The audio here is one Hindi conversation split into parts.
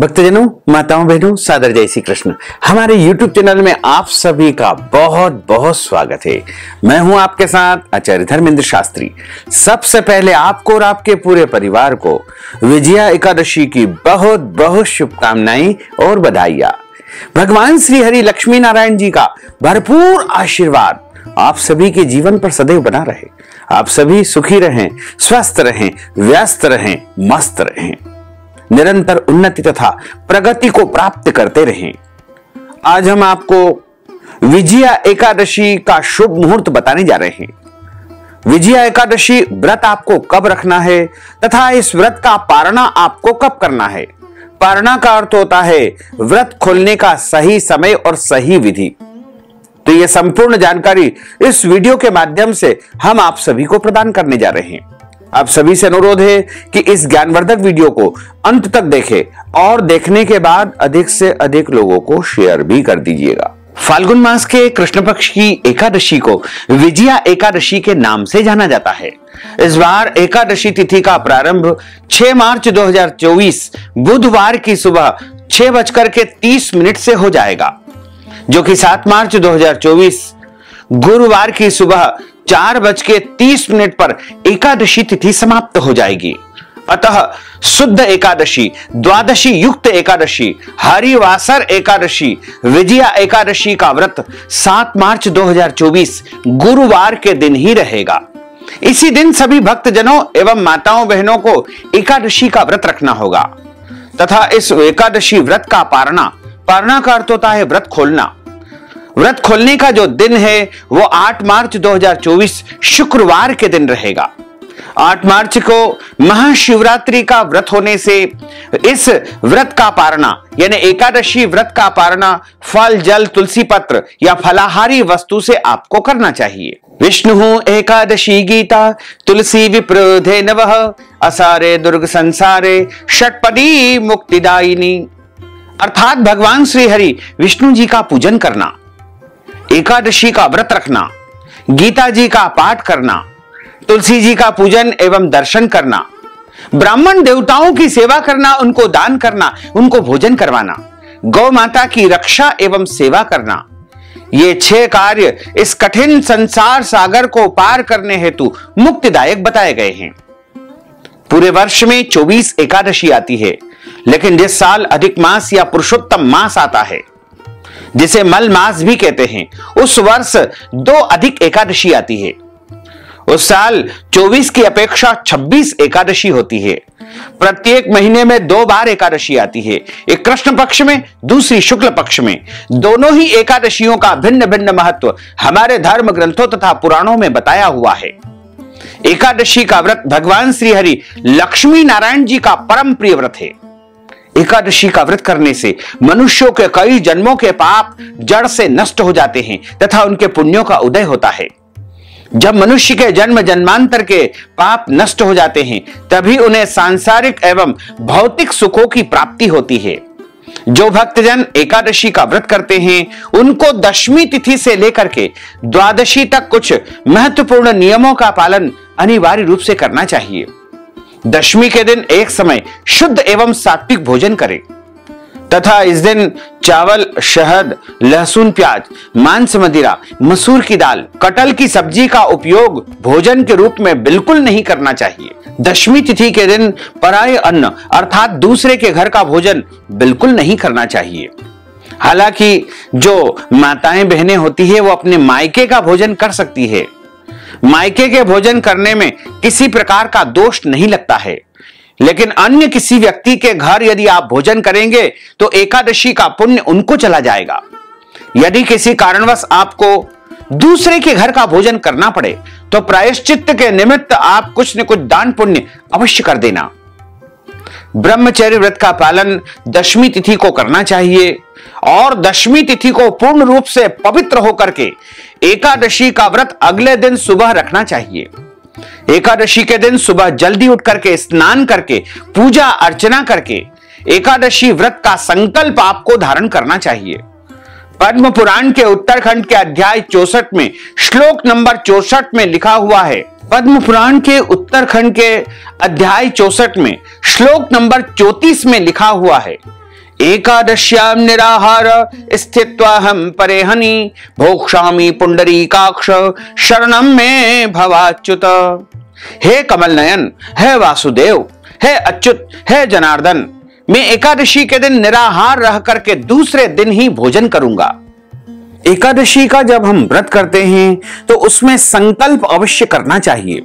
भक्तजनों, माताओं, बहनों, सादर जय श्री कृष्ण। हमारे YouTube चैनल में आप सभी का बहुत बहुत स्वागत है। मैं हूं आपके साथ आचार्य धर्मेंद्र शास्त्री। सबसे पहले आपको और आपके पूरे परिवार को विजया एकादशी की बहुत बहुत शुभकामनाएं और बधाइयां। भगवान श्री हरि लक्ष्मी नारायण जी का भरपूर आशीर्वाद आप सभी के जीवन पर सदैव बना रहे। आप सभी सुखी रहें, स्वस्थ रहें, व्यस्त रहें, मस्त रहें, निरंतर उन्नति तथा प्रगति को प्राप्त करते रहें। आज हम आपको विजया एकादशी का शुभ मुहूर्त बताने जा रहे हैं। विजया एकादशी व्रत आपको कब रखना है तथा इस व्रत का पारणा आपको कब करना है। पारणा का अर्थ होता है व्रत खोलने का सही समय और सही विधि। तो यह संपूर्ण जानकारी इस वीडियो के माध्यम से हम आप सभी को प्रदान करने जा रहे हैं। आप सभी से अनुरोध है कि इस ज्ञानवर्धक वीडियो को अंत तक देखें और देखने के बाद अधिक से अधिक लोगों को शेयर भी कर दीजिएगा। फाल्गुन मास के कृष्ण पक्ष की एकादशी को विजया एकादशी के नाम से जाना जाता है। इस बार एकादशी तिथि का प्रारंभ 6 मार्च 2024 बुधवार की सुबह 6:30 से हो जाएगा, जो कि 7 मार्च 2024 गुरुवार की सुबह 4:30 पर एकादशी तिथि समाप्त हो जाएगी। अतः शुद्ध एकादशी, द्वादशी युक्त एकादशी, हरिवासर एकादशी, विजया एकादशी का व्रत 7 मार्च 2024 गुरुवार के दिन ही रहेगा। इसी दिन सभी भक्तजनों एवं माताओं बहनों को एकादशी का व्रत रखना होगा तथा इस एकादशी व्रत का पारणा का अर्थ होता है व्रत खोलना। व्रत खोलने का जो दिन है वो 8 मार्च 2024 शुक्रवार के दिन रहेगा। 8 मार्च को महाशिवरात्रि का व्रत होने से इस व्रत का पारणा यानी एकादशी व्रत का पारणा फल, जल, तुलसी पत्र या फलाहारी वस्तु से आपको करना चाहिए। विष्णु एकादशी गीता तुलसी विप्रोधे नवः असारे दुर्ग संसारे षटपदी मुक्तिदायिनी। अर्थात भगवान श्री हरि विष्णु जी का पूजन करना, एकादशी का व्रत रखना, गीता जी का पाठ करना, तुलसी जी का पूजन एवं दर्शन करना, ब्राह्मण देवताओं की सेवा करना, उनको दान करना, उनको भोजन करवाना, गौ माता की रक्षा एवं सेवा करना, ये 6 कार्य इस कठिन संसार सागर को पार करने हेतु मुक्तिदायक बताए गए हैं। पूरे वर्ष में 24 एकादशी आती है, लेकिन जिस साल अधिक मास या पुरुषोत्तम मास आता है, जिसे मल मास भी कहते हैं, उस वर्ष 2 अधिक एकादशी आती है। उस साल 24 की अपेक्षा 26 एकादशी होती है। प्रत्येक महीने में 2 बार एकादशी आती है, एक कृष्ण पक्ष में, दूसरी शुक्ल पक्ष में। दोनों ही एकादशियों का भिन्न भिन्न महत्व हमारे धर्म ग्रंथों तथा पुराणों में बताया हुआ है। एकादशी का व्रत भगवान श्री हरि लक्ष्मी नारायण जी का परम प्रिय व्रत है। एकादशी का व्रत करने से मनुष्यों के कई जन्मों के पाप जड़ से नष्ट हो जाते हैं तथा उनके पुण्यों का उदय होता है। जब मनुष्य के जन्म जन्मांतर के पाप नष्ट हो जाते हैं, तभी उन्हें सांसारिक एवं भौतिक सुखों की प्राप्ति होती है। जो भक्तजन एकादशी का व्रत करते हैं, उनको दशमी तिथि से लेकर के द्वादशी तक कुछ महत्वपूर्ण नियमों का पालन अनिवार्य रूप से करना चाहिए। दशमी के दिन एक समय शुद्ध एवं सात्विक भोजन करें तथा इस दिन चावल, शहद, लहसुन, प्याज, मांस, मदिरा, मसूर की दाल, कटहल की सब्जी का उपयोग भोजन के रूप में बिल्कुल नहीं करना चाहिए। दशमी तिथि के दिन पराये अन्न अर्थात दूसरे के घर का भोजन बिल्कुल नहीं करना चाहिए। हालांकि जो माताएं बहनें होती है वो अपने मायके का भोजन कर सकती है। मायके के भोजन करने में किसी प्रकार का दोष नहीं लगता है, लेकिन अन्य किसी व्यक्ति के घर यदि आप भोजन करेंगे तो एकादशी का पुण्य उनको चला जाएगा। यदि किसी कारणवश आपको दूसरे के घर का भोजन करना पड़े तो प्रायश्चित्त के निमित्त आप कुछ न कुछ दान पुण्य अवश्य कर देना। ब्रह्मचर्य व्रत का पालन दशमी तिथि को करना चाहिए और दशमी तिथि को पूर्ण रूप से पवित्र होकर के एकादशी का व्रत अगले दिन सुबह रखना चाहिए। एकादशी के दिन सुबह जल्दी उठ करके स्नान करके पूजा अर्चना करके एकादशी व्रत का संकल्प आपको धारण करना चाहिए। पद्म पुराण के उत्तरखंड के अध्याय 64 में श्लोक नंबर 64 में लिखा हुआ है, पद्म पुराण के उत्तरखंड के अध्याय 64 में श्लोक नंबर 34 में लिखा हुआ है एकादश्यां निराहार स्थित्वाहं परेहनि भोक्ष्यामि पुंडरीकाक्ष शरणं मे भवाच्युत। हे कमल नयन, हे वासुदेव, हे अच्युत, हे जनार्दन, मैं एकादशी के दिन निराहार रह करके दूसरे दिन ही भोजन करूंगा। एकादशी का जब हम व्रत करते हैं तो उसमें संकल्प अवश्य करना चाहिए।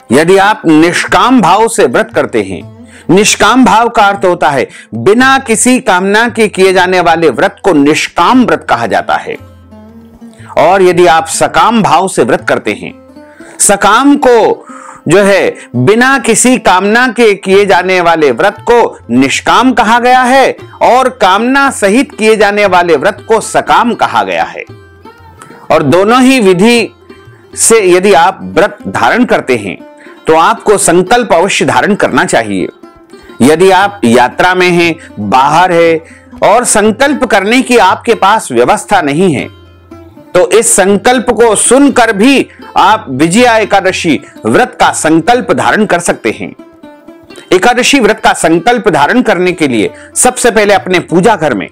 यदि आप निष्काम भाव से व्रत करते हैं, निष्काम भाव का अर्थ होता है बिना किसी कामना के किए जाने वाले व्रत को निष्काम व्रत कहा जाता है। और यदि आप सकाम भाव से व्रत करते हैं, सकाम को जो है बिना किसी कामना के किए जाने वाले व्रत को निष्काम कहा गया है और कामना सहित किए जाने वाले व्रत को सकाम कहा गया है। और दोनों ही विधि से यदि आप व्रत धारण करते हैं तो आपको संकल्प अवश्य धारण करना चाहिए। यदि आप यात्रा में हैं, बाहर है और संकल्प करने की आपके पास व्यवस्था नहीं है तो इस संकल्प को सुनकर भी आप विजया एकादशी व्रत का संकल्प धारण कर सकते हैं। एकादशी व्रत का संकल्प धारण करने के लिए सबसे पहले अपने पूजा घर में,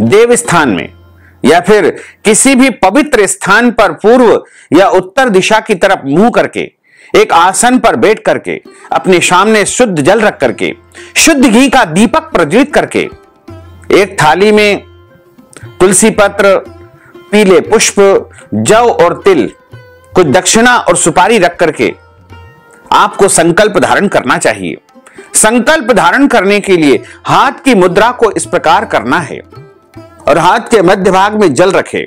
देव स्थान में या फिर किसी भी पवित्र स्थान पर पूर्व या उत्तर दिशा की तरफ मुंह करके एक आसन पर बैठ करके अपने सामने शुद्ध जल रख करके शुद्ध घी का दीपक प्रज्वलित करके एक थाली में तुलसी पत्र, पीले पुष्प, जौ और तिल, कुछ दक्षिणा और सुपारी रख करके आपको संकल्प धारण करना चाहिए। संकल्प धारण करने के लिए हाथ की मुद्रा को इस प्रकार करना है और हाथ के मध्य भाग में जल रखे,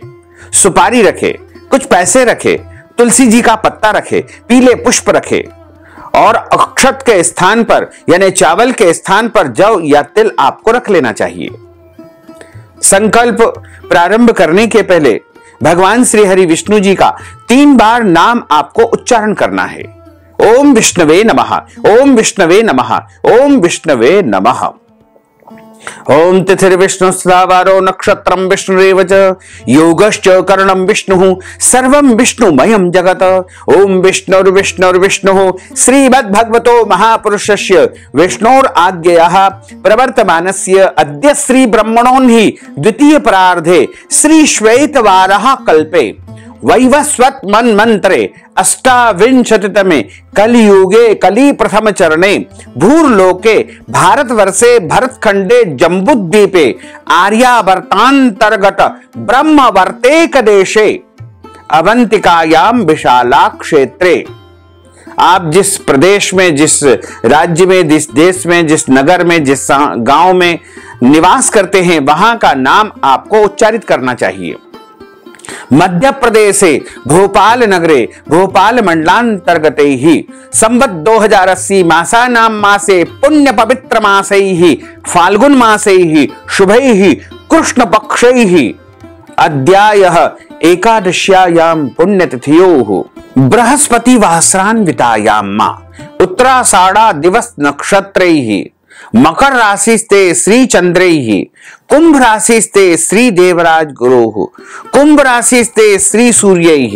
सुपारी रखे, कुछ पैसे रखे, तुलसी जी का पत्ता रखे, पीले पुष्प रखे और अक्षत के स्थान पर यानी चावल के स्थान पर जौ या तिल आपको रख लेना चाहिए। संकल्प प्रारंभ करने के पहले भगवान श्री हरि विष्णु जी का 3 बार नाम आपको उच्चारण करना है। ओम विष्णवे नमः, ओम विष्णवे नमः, ओम विष्णवे नमः। ओम तिथिर्विष्णु स्लावारो नक्षत्रम विष्णुरेव च योगश्च करणं विष्णुः सर्वं विष्णुमयं जगत्। ओम विष्णुर्विष्णुर्विष्णुः श्रीमद्भगवतो महापुरुषस्य विष्णोराज्ञयाः प्रवर्तमानस्य अद्य श्री ब्रह्मणोन्हि द्वितीय परार्धे श्री श्वेतवाराह कल्पे वैवस्वत मन्वंतरे अष्टाविंशतितमे कलियुगे कली प्रथम चरणे भूर्लोके भारतवर्षे भरतखंडे जम्बूद्वीपे आर्यावर्तांतर्गत ब्रह्मवर्तेक देशे अवंतिकायाम विशाला क्षेत्रे। आप जिस प्रदेश में, जिस राज्य में, जिस देश में, जिस नगर में, जिस गांव में निवास करते हैं वहां का नाम आपको उच्चारित करना चाहिए। मध्य प्रदेशे भोपाल नगरे भोपाल मंडलांतर्गते ही संवत् 2080 मासानां मासे पुण्य पवित्र मासे ही फाल्गुन मासे ही शुभे ही कृष्ण पक्षे ही अद्यायः एकादश्यायां पुण्यतिथ्योः बृहस्पति वासरान्वितायां मा उत्तराषाढ़ा दिवस नक्षत्रैः मकर राशिस्ते श्री चंद्रैः कुंभ राशिस्ते श्री देवराज गुरुः कुंभ राशिस्ते श्री सूर्यैः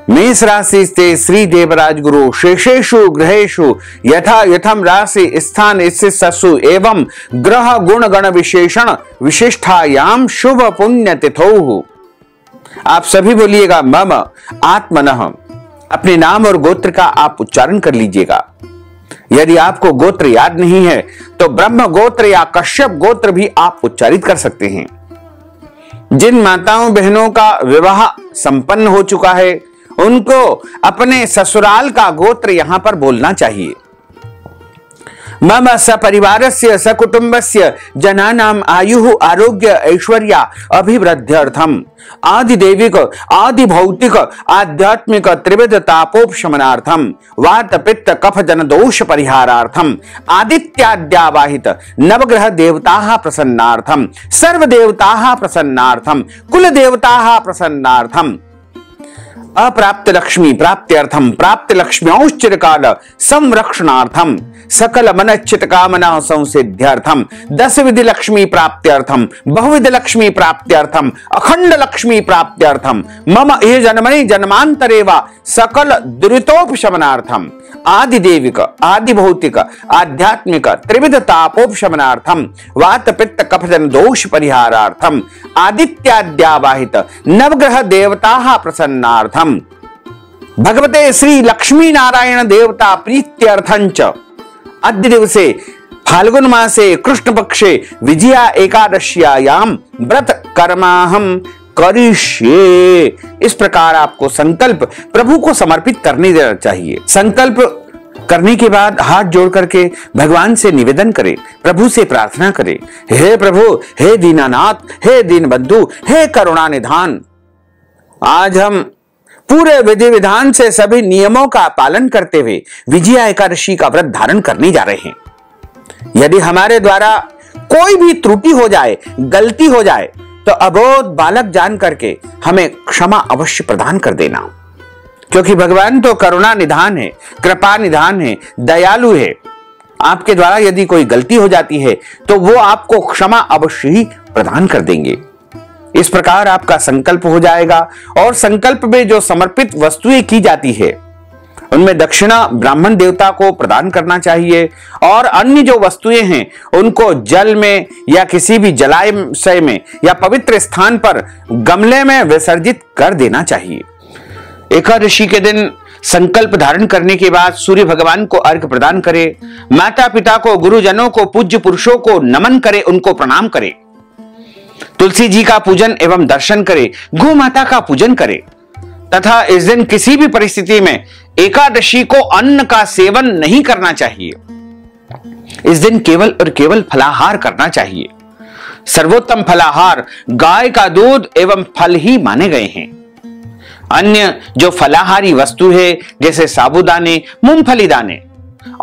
मेष राशिस्ते श्री देवराज गुरु शेषेषु ग्रहेषु यथा यथम राशि स्थान स्थितसु एवं ग्रह गुण गण विशेषण विशिष्टायाम शुभ पुण्य तिथौ। आप सभी बोलिएगा मम आत्मनः। अपने नाम और गोत्र का आप उच्चारण कर लीजिएगा। यदि आपको गोत्र याद नहीं है तो ब्रह्म गोत्र या कश्यप गोत्र भी आप उच्चारित कर सकते हैं। जिन माताओं बहनों का विवाह संपन्न हो चुका है उनको अपने ससुराल का गोत्र यहां पर बोलना चाहिए। मम सपरिवारस्य सकुटुंबस्य जनानाम आयुः आरोग्य ऐश्वर्या अभिवृद्ध्यर्थम आदिदैविक आदिभौतिक आध्यात्मिक त्रिविध तापोपशमनार्थम वात पित्त कफ जन दोष परिहारार्थम आदित्याद्यावाहित नवग्रह देवताः प्रसन्नार्थम सर्व देवताः प्रसन्नार्थम कुल देवताः प्रसन्नार्थम अप्राप्त लक्ष्मी प्राप्त्यर्थम प्राप्त लक्ष्म्यौश्चिरकाल संरक्षणार्थम सकल मनच्चित कामना संसिद्ध्यर्थम 10 विधि लक्ष्मी प्राप्त्यर्थम बहुविध लक्ष्मी प्राप्त्यर्थम अखंड लक्ष्मी प्राप्त्यर्थम मम ये जन्मनि जन्मांतरे वा सकल दुरितोपशमनार्थम आदि देविक आदि भौतिक आध्यात्मिक त्रिविध तापोपशमनार्थम वात पित्त कफजन दोष परिहारार्थम आदित्याद्यावाहित नवग्रह देवता प्रसन्नार्थम भगवते श्री लक्ष्मी नारायण देवता प्रीत्यर्थंच अद्य दिवसे फाल्गुन मासे कृष्ण पक्षे विजया एकादश्यायाम व्रत कर्माहम करिष्ये। इस प्रकार आपको संकल्प प्रभु को समर्पित करने देना चाहिए। संकल्प करने के बाद हाथ जोड़ करके भगवान से निवेदन करें, प्रभु से प्रार्थना करें, हे प्रभु, हे दीनानाथ, हे दीनबंधु, हे करुणा निधान, आज हम पूरे विधि विधान से सभी नियमों का पालन करते हुए विजया एकादशी का व्रत धारण करने जा रहे हैं। यदि हमारे द्वारा कोई भी त्रुटि हो जाए, गलती हो जाए, तो अबोध बालक जान करके हमें क्षमा अवश्य प्रदान कर देना, क्योंकि भगवान तो करुणा निधान है, कृपा निधान है, दयालु है। आपके द्वारा यदि कोई गलती हो जाती है तो वो आपको क्षमा अवश्य ही प्रदान कर देंगे। इस प्रकार आपका संकल्प हो जाएगा और संकल्प में जो समर्पित वस्तुएं की जाती है उनमें दक्षिणा ब्राह्मण देवता को प्रदान करना चाहिए और अन्य जो वस्तुएं हैं उनको जल में या किसी भी जलाशय में या पवित्र स्थान पर गमले में विसर्जित कर देना चाहिए। एकादशी के दिन संकल्प धारण करने के बाद सूर्य भगवान को अर्घ्य प्रदान करें, माता पिता को, गुरुजनों को, पूज्य पुरुषों को नमन करें, उनको प्रणाम करें, तुलसी जी का पूजन एवं दर्शन करें, गौ माता का पूजन करें तथा इस दिन किसी भी परिस्थिति में एकादशी को अन्न का सेवन नहीं करना चाहिए। इस दिन केवल और केवल फलाहार करना चाहिए। सर्वोत्तम फलाहार गाय का दूध एवं फल ही माने गए हैं। अन्य जो फलाहारी वस्तु है जैसे साबूदाने, मूंगफली दाने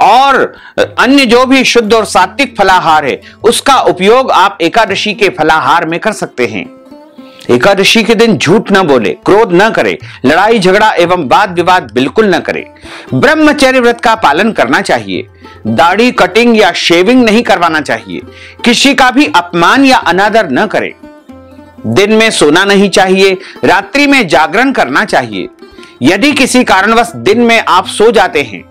और अन्य जो भी शुद्ध और सात्विक फलाहार है उसका उपयोग आप एकादशी के फलाहार में कर सकते हैं। एकादशी के दिन झूठ न बोले, क्रोध न करे, लड़ाई झगड़ा एवं वाद विवाद बिल्कुल न करे। ब्रह्मचर्य व्रत का पालन करना चाहिए। दाढ़ी कटिंग या शेविंग नहीं करवाना चाहिए। किसी का भी अपमान या अनादर न करे। दिन में सोना नहीं चाहिए, रात्रि में जागरण करना चाहिए। यदि किसी कारणवश दिन में आप सो जाते हैं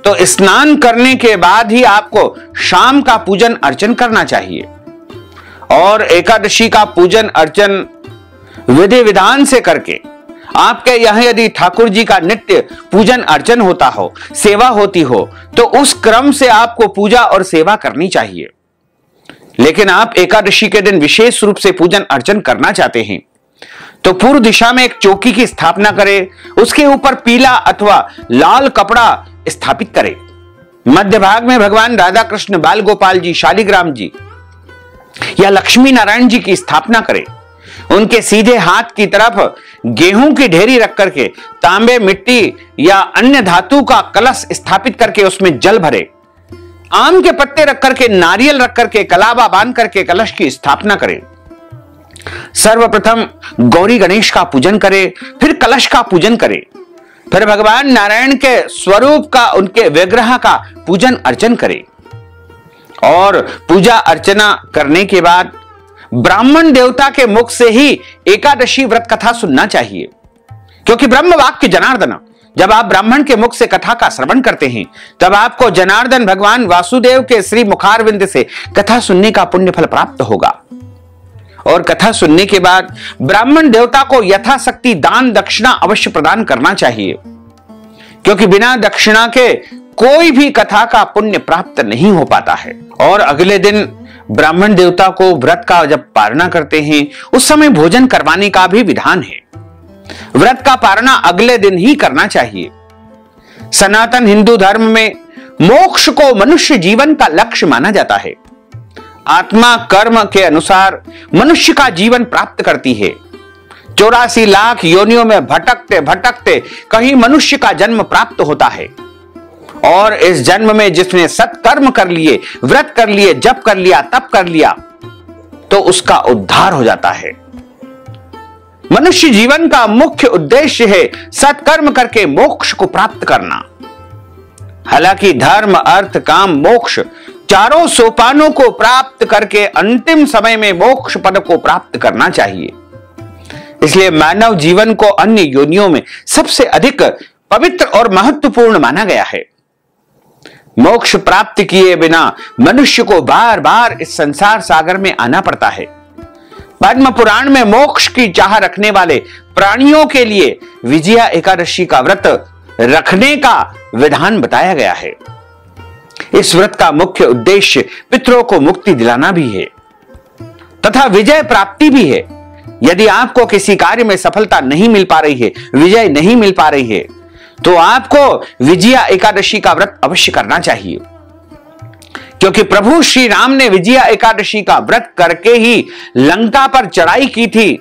तो स्नान करने के बाद ही आपको शाम का पूजन अर्चन करना चाहिए। और एकादशी का पूजन अर्चन विधि विधान से करके आपके यहां यदि ठाकुर जी का नित्य पूजन अर्चन होता हो, सेवा होती हो, तो उस क्रम से आपको पूजा और सेवा करनी चाहिए। लेकिन आप एकादशी के दिन विशेष रूप से पूजन अर्चन करना चाहते हैं तो पूर्व दिशा में एक चौकी की स्थापना करें, उसके ऊपर पीला अथवा लाल कपड़ा स्थापित करें। मध्य भाग में भगवान राधा कृष्ण, बाल गोपाल जी, शालिग्राम जी या लक्ष्मी नारायण जी की स्थापना करें। उनके सीधे हाथ की तरफ गेहूं की ढेरी रख करके तांबे, मिट्टी या अन्य धातु का कलश स्थापित करके उसमें जल भरे। आम के पत्ते रख करके, नारियल रख करके, कलावा बांध करके कलश की स्थापना करें। सर्वप्रथम गौरी गणेश का पूजन करें, फिर कलश का पूजन करें, फिर भगवान नारायण के स्वरूप का, उनके विग्रह का पूजन अर्चन करें। और पूजा अर्चना करने के बाद ब्राह्मण देवता के मुख से ही एकादशी व्रत कथा सुनना चाहिए, क्योंकि ब्रह्म वाक्य जनार्दन, जब आप ब्राह्मण के मुख से कथा का श्रवण करते हैं तब आपको जनार्दन भगवान वासुदेव के श्री मुखारविंद से कथा सुनने का पुण्य फल प्राप्त होगा। और कथा सुनने के बाद ब्राह्मण देवता को यथाशक्ति दान दक्षिणा अवश्य प्रदान करना चाहिए, क्योंकि बिना दक्षिणा के कोई भी कथा का पुण्य प्राप्त नहीं हो पाता है। और अगले दिन ब्राह्मण देवता को व्रत का जब पारणा करते हैं उस समय भोजन करवाने का भी विधान है। व्रत का पारणा अगले दिन ही करना चाहिए। सनातन हिंदू धर्म में मोक्ष को मनुष्य जीवन का लक्ष्य माना जाता है। आत्मा कर्म के अनुसार मनुष्य का जीवन प्राप्त करती है। 84 लाख योनियों में भटकते भटकते कहीं मनुष्य का जन्म प्राप्त होता है और इस जन्म में जिसने सत्कर्म कर लिए, व्रत कर लिए, जप कर लिया, तप कर लिया, तो उसका उद्धार हो जाता है। मनुष्य जीवन का मुख्य उद्देश्य है सत्कर्म करके मोक्ष को प्राप्त करना। हालांकि धर्म, अर्थ, काम, मोक्ष चारों सोपानों को प्राप्त करके अंतिम समय में मोक्ष पद को प्राप्त करना चाहिए। इसलिए मानव जीवन को अन्य योनियों में सबसे अधिक पवित्र और महत्वपूर्ण माना गया है। मोक्ष प्राप्त किए बिना मनुष्य को बार बार इस संसार सागर में आना पड़ता है। पद्म पुराण में मोक्ष की चाह रखने वाले प्राणियों के लिए विजया एकादशी का व्रत रखने का विधान बताया गया है। इस व्रत का मुख्य उद्देश्य पितरों को मुक्ति दिलाना भी है तथा विजय प्राप्ति भी है। यदि आपको किसी कार्य में सफलता नहीं मिल पा रही है, विजय नहीं मिल पा रही है, तो आपको विजया एकादशी का व्रत अवश्य करना चाहिए, क्योंकि प्रभु श्री राम ने विजया एकादशी का व्रत करके ही लंका पर चढ़ाई की थी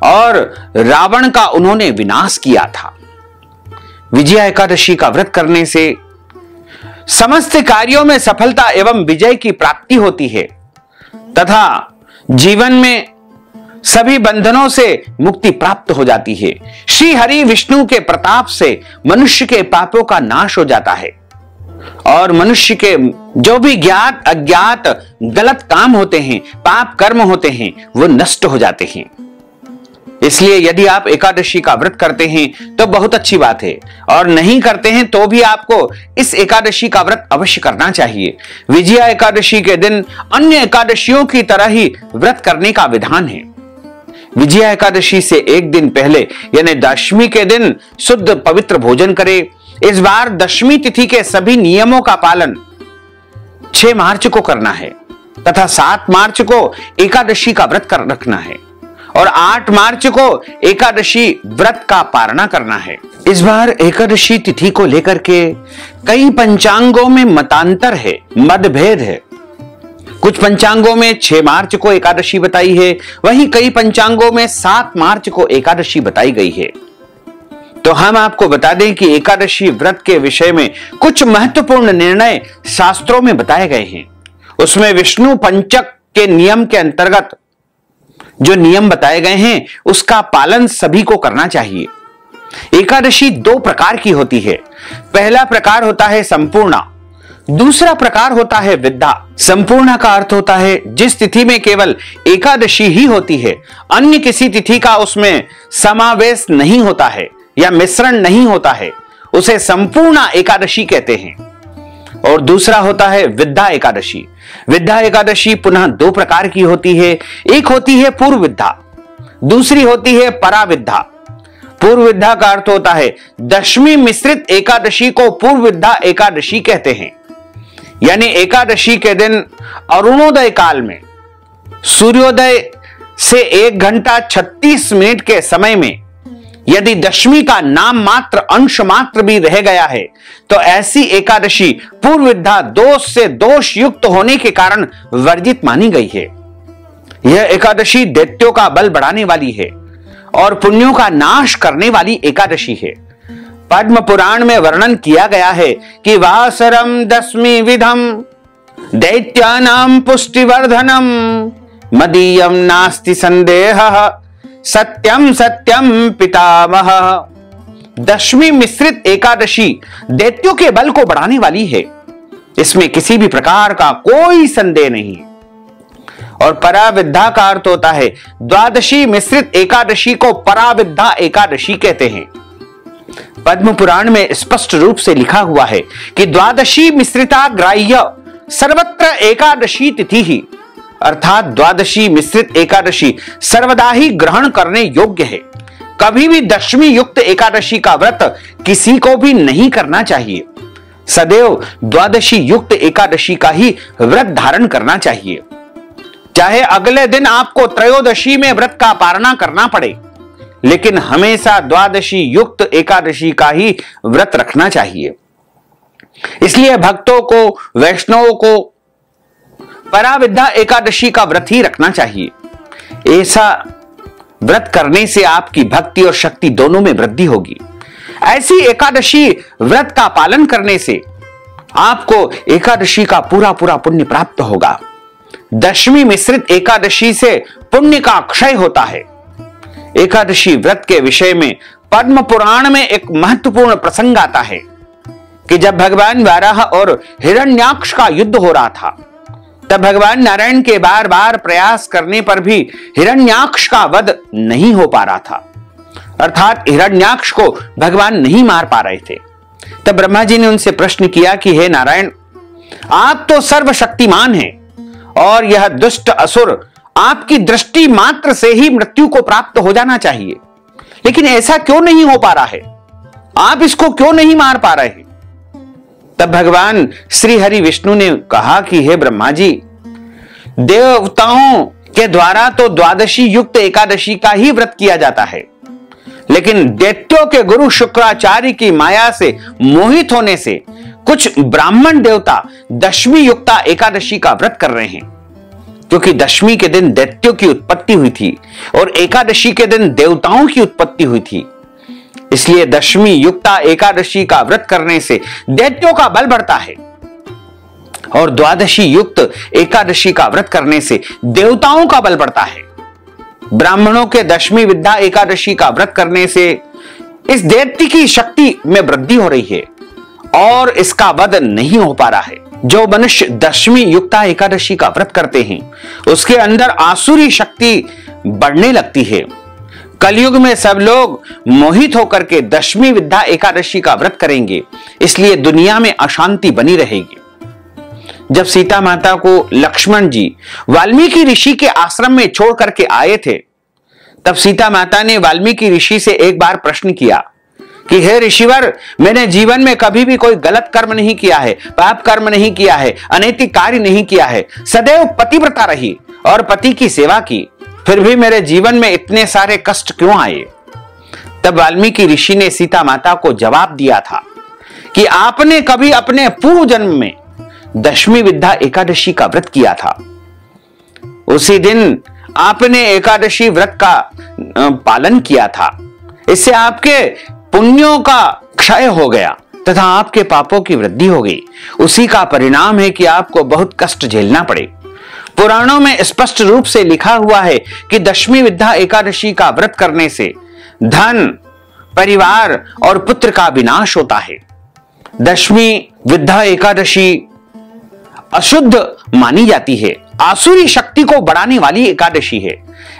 और रावण का उन्होंने विनाश किया था। विजया एकादशी का व्रत करने से समस्त कार्यों में सफलता एवं विजय की प्राप्ति होती है तथा जीवन में सभी बंधनों से मुक्ति प्राप्त हो जाती है। श्री हरि विष्णु के प्रताप से मनुष्य के पापों का नाश हो जाता है और मनुष्य के जो भी ज्ञात अज्ञात गलत काम होते हैं, पाप कर्म होते हैं, वो नष्ट हो जाते हैं। इसलिए यदि आप एकादशी का व्रत करते हैं तो बहुत अच्छी बात है, और नहीं करते हैं तो भी आपको इस एकादशी का व्रत अवश्य करना चाहिए। विजया एकादशी के दिन अन्य एकादशियों की तरह ही व्रत करने का विधान है। विजया एकादशी से एक दिन पहले यानी दशमी के दिन शुद्ध पवित्र भोजन करें। इस बार दशमी तिथि के सभी नियमों का पालन 6 मार्च को करना है तथा 7 मार्च को एकादशी का व्रत रखना है और 8 मार्च को एकादशी व्रत का पारणा करना है। इस बार एकादशी तिथि को लेकर के कई पंचांगों में मतांतर है, मतभेद है। कुछ पंचांगों में 6 मार्च को एकादशी बताई है, वहीं कई पंचांगों में 7 मार्च को एकादशी बताई गई है। तो हम आपको बता दें कि एकादशी व्रत के विषय में कुछ महत्वपूर्ण निर्णय शास्त्रों में बताए गए हैं। उसमें विष्णु पंचक के नियम के अंतर्गत जो नियम बताए गए हैं उसका पालन सभी को करना चाहिए। एकादशी 2 प्रकार की होती है। पहला प्रकार होता है संपूर्णा, दूसरा प्रकार होता है विद्या। संपूर्ण का अर्थ होता है जिस तिथि में केवल एकादशी ही होती है, अन्य किसी तिथि का उसमें समावेश नहीं होता है या मिश्रण नहीं होता है, उसे संपूर्ण एकादशी कहते हैं। और दूसरा होता है विद्या एकादशी। विद्या एकादशी पुनः 2 प्रकार की होती है। एक होती है पूर्व विद्या, दूसरी होती है पराविद्या। पूर्व विद्या का अर्थ होता है दशमी मिश्रित एकादशी को पूर्व विद्या एकादशी कहते हैं। यानी एकादशी के दिन अरुणोदय काल में सूर्योदय से 1 घंटा 36 मिनट के समय में यदि दशमी का नाम मात्र अंश मात्र भी रह गया है तो ऐसी एकादशी पूर्व विद्या दोष से दोष युक्त होने के कारण वर्जित मानी गई है। यह एकादशी दैत्यों का बल बढ़ाने वाली है और पुण्यों का नाश करने वाली एकादशी है। पद्म पुराण में वर्णन किया गया है कि वासरम दशमी विधम दैत्यानां पुष्टिवर्धनम मदीयम नास्ति संदेहः सत्यम सत्यम पितामह। दशमी मिश्रित एकादशी दैत्यों के बल को बढ़ाने वाली है, इसमें किसी भी प्रकार का कोई संदेह नहीं। और पराविद्या का अर्थ होता है द्वादशी मिश्रित एकादशी को पराविद्या एकादशी कहते हैं। पद्म पुराण में स्पष्ट रूप से लिखा हुआ है कि द्वादशी मिश्रिता ग्राह्य सर्वत्र एकादशी तिथि ही, अर्थात द्वादशी मिश्रित एकादशी सर्वदा ही ग्रहण करने योग्य है। कभी भी दशमी युक्त एकादशी का व्रत किसी को भी नहीं करना चाहिए। सदैव द्वादशी युक्त एकादशी का ही व्रत धारण करना चाहिए, चाहे अगले दिन आपको त्रयोदशी में व्रत का पारणा करना पड़े, लेकिन हमेशा द्वादशी युक्त एकादशी का ही व्रत रखना चाहिए। इसलिए भक्तों को, वैष्णवों को पराविद्या एकादशी का व्रत ही रखना चाहिए। ऐसा व्रत करने से आपकी भक्ति और शक्ति दोनों में वृद्धि होगी। ऐसी एकादशी व्रत का पालन करने से आपको एकादशी का पूरा पूरा पुण्य प्राप्त होगा। दशमी मिश्रित एकादशी से पुण्य का क्षय होता है, एकादशी व्रत के विषय में पद्म पुराण में एक महत्वपूर्ण प्रसंग आता है कि जब भगवान वाराह और हिरण्याक्ष का युद्ध हो रहा था, तब भगवान नारायण के बार बार प्रयास करने पर भी हिरण्याक्ष का वध नहीं हो पा रहा था, अर्थात हिरण्याक्ष को भगवान नहीं मार पा रहे थे। तब ब्रह्मा जी ने उनसे प्रश्न किया कि हे नारायण, आप तो सर्वशक्तिमान हैं और यह दुष्ट असुर आपकी दृष्टि मात्र से ही मृत्यु को प्राप्त हो जाना चाहिए, लेकिन ऐसा क्यों नहीं हो पा रहा है? आप इसको क्यों नहीं मार पा रहे हैं? तब भगवान श्री हरि विष्णु ने कहा कि हे ब्रह्मा जी, देवताओं के द्वारा तो द्वादशी युक्त एकादशी का ही व्रत किया जाता है, लेकिन दैत्यों के गुरु शुक्राचार्य की माया से मोहित होने से कुछ ब्राह्मण देवता दशमी युक्ता एकादशी का व्रत कर रहे हैं, क्योंकि दशमी के दिन दैत्यों की उत्पत्ति हुई थी और एकादशी के दिन देवताओं की उत्पत्ति हुई थी। इसलिए दशमी युक्ता एकादशी का व्रत करने से दैत्यों का बल बढ़ता है और द्वादशी युक्त एकादशी का व्रत करने से देवताओं का बल बढ़ता है। ब्राह्मणों के दशमी विद्या एकादशी का व्रत करने से इस दैत्य की शक्ति में वृद्धि हो रही है और इसका वध नहीं हो पा रहा है। जो मनुष्य दशमी युक्ता एकादशी का व्रत करते हैं, उसके अंदर आसुरी शक्ति बढ़ने लगती है। कलयुग में सब लोग मोहित होकर के दशमी विद्या एकादशी का व्रत करेंगे, इसलिए दुनिया में अशांति बनी रहेगी। जब सीता माता को लक्ष्मण जी वाल्मीकि ऋषि के आश्रम में छोड़ करके आए थे, तब सीता माता ने वाल्मीकि ऋषि से एक बार प्रश्न किया कि हे ऋषिवर, मैंने जीवन में कभी भी कोई गलत कर्म नहीं किया है, पाप कर्म नहीं किया है, अनैतिक कार्य नहीं किया है, सदैव पतिव्रता रही और पति की सेवा की, फिर भी मेरे जीवन में इतने सारे कष्ट क्यों आए? तब वाल्मीकि ऋषि ने सीता माता को जवाब दिया था कि आपने कभी अपने पूर्व जन्म में दशमी विद्या एकादशी का व्रत किया था। उसी दिन आपने एकादशी व्रत का पालन किया था। इससे आपके पुण्यों का क्षय हो गया तथा आपके पापों की वृद्धि हो गई। उसी का परिणाम है कि आपको बहुत कष्ट झेलना पड़े। पुराणों में स्पष्ट रूप से लिखा हुआ है कि दशमी विद्या एकादशी का व्रत करने से धन, परिवार और पुत्र का विनाश होता है। दशमी विद्या एकादशी अशुद्ध मानी जाती है, आसुरी शक्ति को बढ़ाने वाली एकादशी है।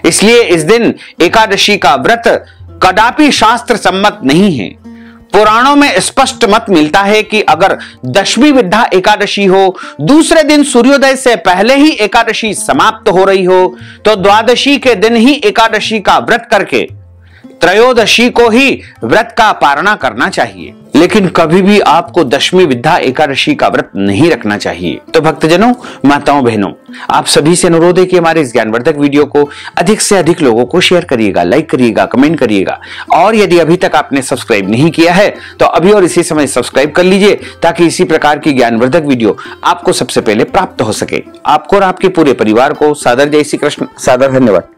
इसलिए इस दिन एकादशी का व्रत कदापि शास्त्र सम्मत नहीं है। पुराणों में स्पष्ट मत मिलता है कि अगर दशमी विद्या एकादशी हो, दूसरे दिन सूर्योदय से पहले ही एकादशी समाप्त हो रही हो, तो द्वादशी के दिन ही एकादशी का व्रत करके त्रयोदशी को ही व्रत का पारणा करना चाहिए, लेकिन कभी भी आपको दशमी विद्या एकादशी का व्रत नहीं रखना चाहिए। तो भक्तजनों, माताओं, बहनों, आप सभी से अनुरोध है कि हमारे इस ज्ञानवर्धक वीडियो को अधिक से अधिक लोगों को शेयर करिएगा, लाइक करिएगा, कमेंट करिएगा और यदि अभी तक आपने सब्सक्राइब नहीं किया है तो अभी और इसी समय सब्सक्राइब कर लीजिए, ताकि इसी प्रकार की ज्ञानवर्धक वीडियो आपको सबसे पहले प्राप्त हो सके। आपको और आपके पूरे परिवार को सादर जय श्री कृष्ण, सादर धन्यवाद।